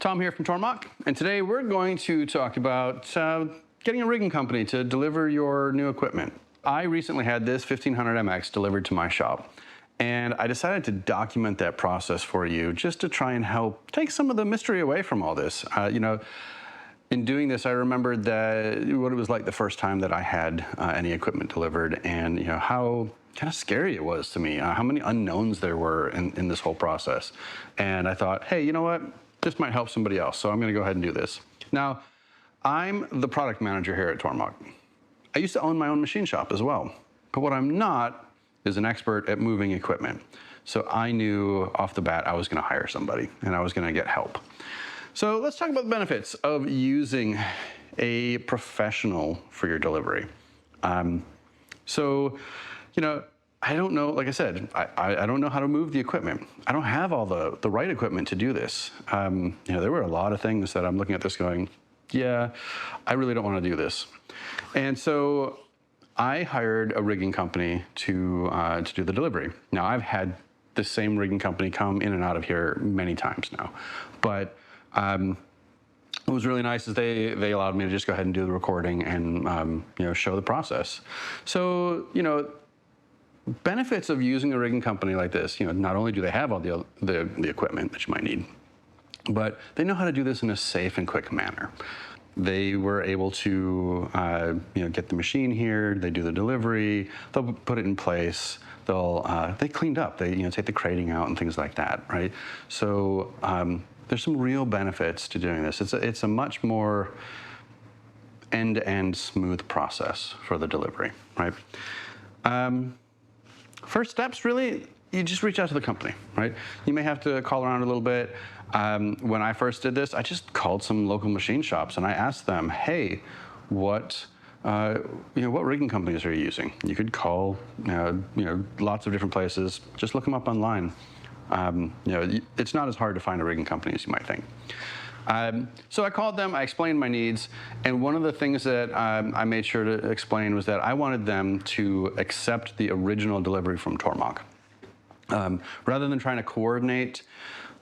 Tom here from Tormach, and today we're going to talk about getting a rigging company to deliver your new equipment. I recently had this 1500 MX delivered to my shop, and I decided to document that process for you just to try and help take some of the mystery away from all this. In doing this, I remembered what it was like the first time that I had any equipment delivered, and how kind of scary it was to me, how many unknowns there were in this whole process. And I thought, hey, you know what? This might help somebody else, so I'm going to go ahead and do this. Now, I'm the product manager here at Tormach. I used to own my own machine shop as well, but what I'm not is an expert at moving equipment. So I knew off the bat I was going to hire somebody, and I was going to get help. So let's talk about the benefits of using a professional for your delivery. I don't know, like I said, I don't know how to move the equipment. I don't have all the right equipment to do this. There were a lot of things that I'm looking at this going, yeah, I really don't want to do this. And so I hired a rigging company to do the delivery. Now, I've had the same rigging company come in and out of here many times now, but what was really nice is they allowed me to just go ahead and do the recording and show the process. So benefits of using a rigging company like this, not only do they have all the equipment that you might need, but they know how to do this in a safe and quick manner. They were able to get the machine here, they do the delivery, they'll put it in place, they cleaned up, they take the crating out and things like that, right? So there's some real benefits to doing this. It's a much more end-to-end smooth process for the delivery, right? First steps, really, you just reach out to the company, right? You may have to call around a little bit. When I first did this, I just called some local machine shops and I asked them, hey, what rigging companies are you using? You could call, lots of different places. Just look them up online. It's not as hard to find a rigging company as you might think. So I called them, I explained my needs, and one of the things that I made sure to explain was that I wanted them to accept the original delivery from Tormach. Rather than trying to coordinate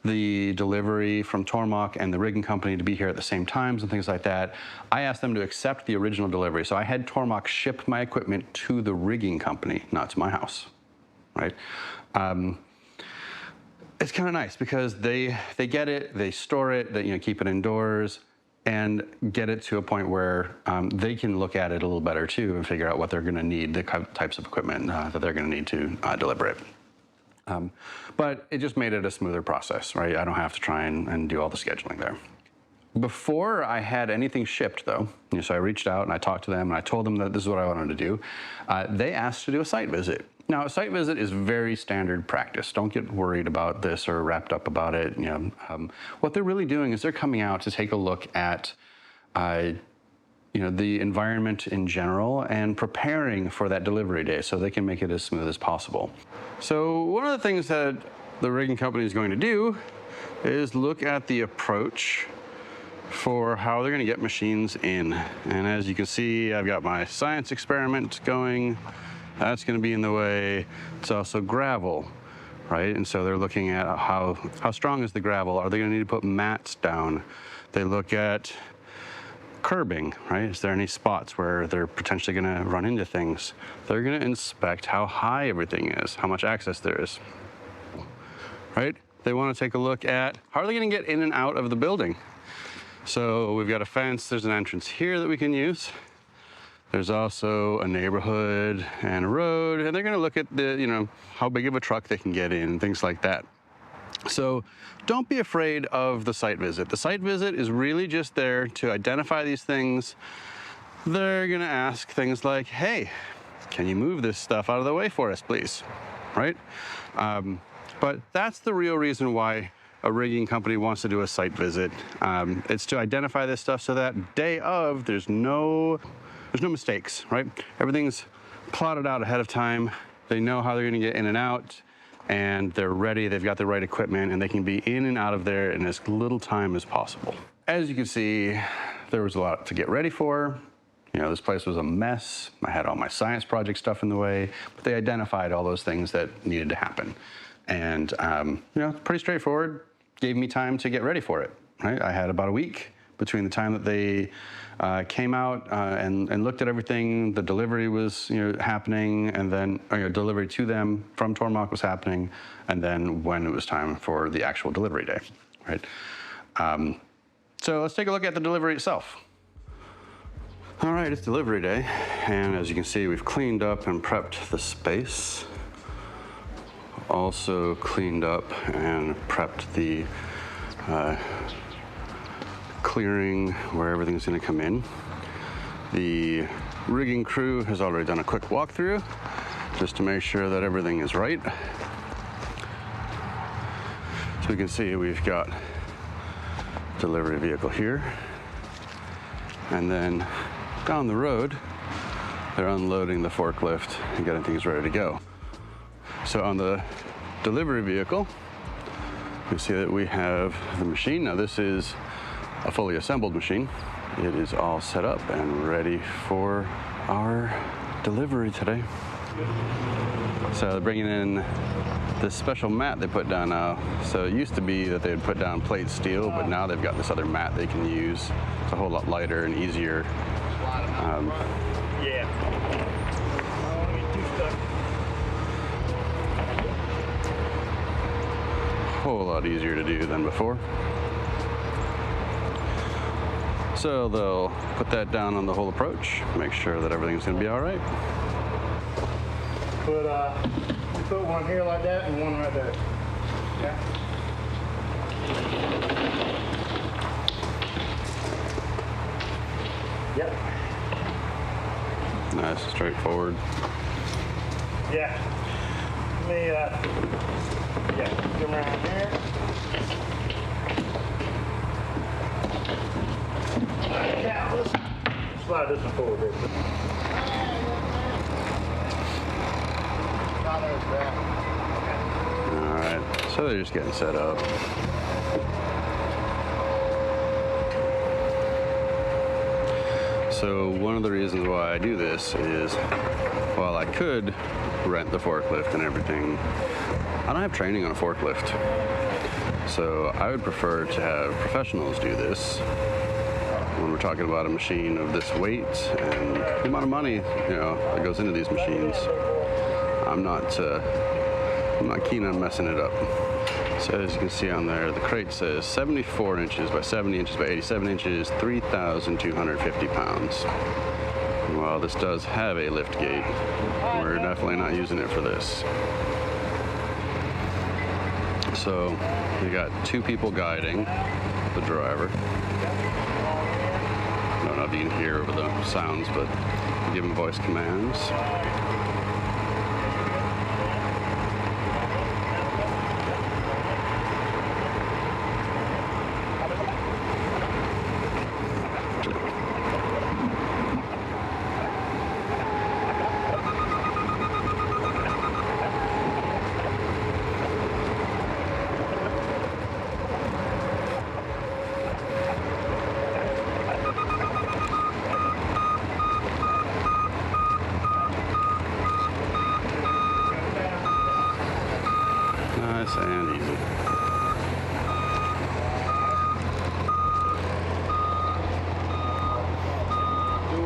the delivery from Tormach and the rigging company to be here at the same times and things like that, I asked them to accept the original delivery. So I had Tormach ship my equipment to the rigging company, not to my house, right? It's kind of nice because they get it, they store it, they keep it indoors, and get it to a point where they can look at it a little better too and figure out what they're going to need, the types of equipment that they're going to need to deliver it. But it just made it a smoother process, right? I don't have to try and do all the scheduling there. Before I had anything shipped, though, so I reached out and I talked to them and I told them that this is what I wanted to do. They asked to do a site visit. Now, a site visit is very standard practice. Don't get worried about this or wrapped up about it. What they're really doing is they're coming out to take a look at the environment in general and preparing for that delivery day so they can make it as smooth as possible. So one of the things that the rigging company is going to do is look at the approach for how they're going to get machines in. And as you can see, I've got my science experiment going. That's going to be in the way. It's also gravel, right? And so they're looking at how strong is the gravel? Are they going to need to put mats down? They look at curbing, right? Is there any spots where they're potentially going to run into things? They're going to inspect how high everything is, how much access there is, right? They want to take a look at how are they going to get in and out of the building? So we've got a fence, there's an entrance here that we can use. There's also a neighborhood and a road, and they're going to look at how big of a truck they can get in, things like that. So don't be afraid of the site visit. The site visit is really just there to identify these things. They're going to ask things like, hey, can you move this stuff out of the way for us, please? Right? But that's the real reason why a rigging company wants to do a site visit. It's to identify this stuff so that day of, there's no mistakes, right? Everything's plotted out ahead of time. They know how they're going to get in and out, and they're ready. They've got the right equipment, and they can be in and out of there in as little time as possible. As you can see, there was a lot to get ready for. This place was a mess. I had all my science project stuff in the way, but they identified all those things that needed to happen. And, pretty straightforward. Gave me time to get ready for it. right? I had about a week between the time that they came out and looked at everything, the delivery was happening, and then delivery to them from Tormach was happening, and then when it was time for the actual delivery day, right? So let's take a look at the delivery itself. All right, it's delivery day, and as you can see, we've cleaned up and prepped the space. Also cleaned up and prepped the clearing where everything's going to come in. The rigging crew has already done a quick walkthrough just to make sure that everything is right. So we can see we've got delivery vehicle here, and then down the road they're unloading the forklift and getting things ready to go. So on the delivery vehicle, you see that we have the machine. Now this is a fully assembled machine. It is all set up and ready for our delivery today. So they're bringing in this special mat they put down now. So it used to be that they would put down plate steel, but now they've got this other mat they can use. It's a whole lot lighter and easier. Whole lot easier to do than before. So they'll put that down on the whole approach, make sure that everything's going to be all right. Put one here like that and one right there. Yeah. Yep. Nice, straightforward. Yeah. Come around here. Yeah, let's slide this one forward a bit. All right, so they're just getting set up. So one of the reasons why I do this is, while I could rent the forklift and everything, I don't have training on a forklift. So I would prefer to have professionals do this when we're talking about a machine of this weight and the amount of money that goes into these machines. I'm not keen on messing it up. So as you can see on there, the crate says 74 inches by 70 inches by 87 inches, 3,250 pounds. Well, this does have a lift gate. We're definitely not using it for this. So we got two people guiding the driver. I don't know if you can hear over the sounds, but give him voice commands. Nice and easy. You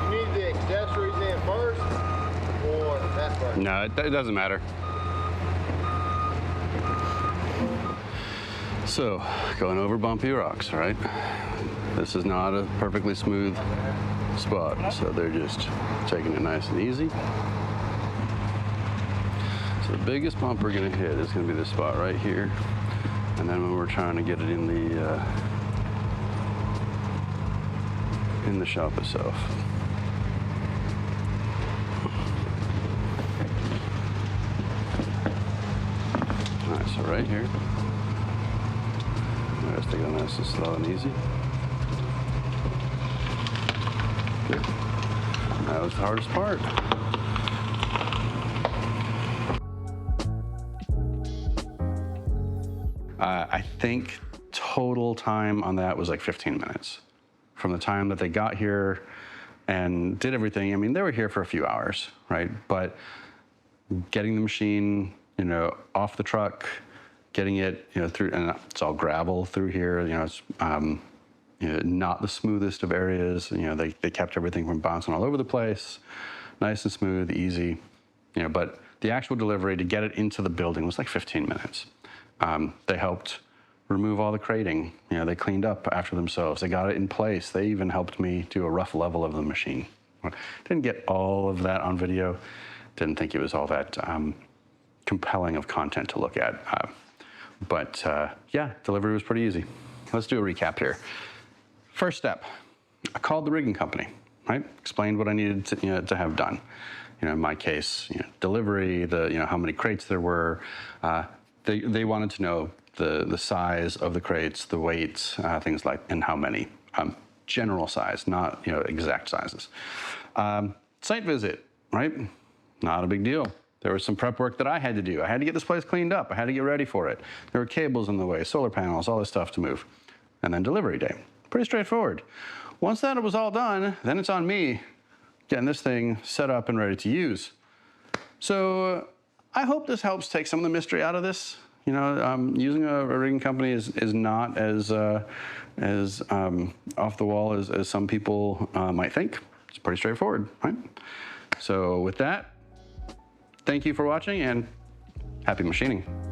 need the accessories in first, or that first? No, it doesn't matter. So, going over bumpy rocks, right? This is not a perfectly smooth spot, so they're just taking it nice and easy. So the biggest bump we're gonna hit is gonna be this spot right here. And then when we're trying to get it in the shop itself. All right, so right here. Let's take it nice and slow and easy. Good. That was the hardest part. I think total time on that was like 15 minutes. From the time that they got here and did everything. I mean, they were here for a few hours, right? But getting the machine, off the truck, getting it, through, and it's all gravel through here. It's not the smoothest of areas. They kept everything from bouncing all over the place, nice and smooth, easy. But the actual delivery to get it into the building was like 15 minutes. They helped remove all the crating. They cleaned up after themselves. They got it in place. They even helped me do a rough level of the machine. Didn't get all of that on video. Didn't think it was all that compelling of content to look at. But yeah, delivery was pretty easy. Let's do a recap here. First step, I called the rigging company, right? Explained what I needed to have done. In my case, delivery, how many crates there were. They wanted to know the size of the crates, the weights, things like, and how many. General size, not exact sizes. Site visit, right? Not a big deal. There was some prep work that I had to do. I had to get this place cleaned up. I had to get ready for it. There were cables in the way, solar panels, all this stuff to move. And then delivery day. Pretty straightforward. Once that was all done, then it's on me getting this thing set up and ready to use. So I hope this helps take some of the mystery out of this. Using a rigging company is not as off the wall as some people might think. It's pretty straightforward, right? So with that, thank you for watching and happy machining.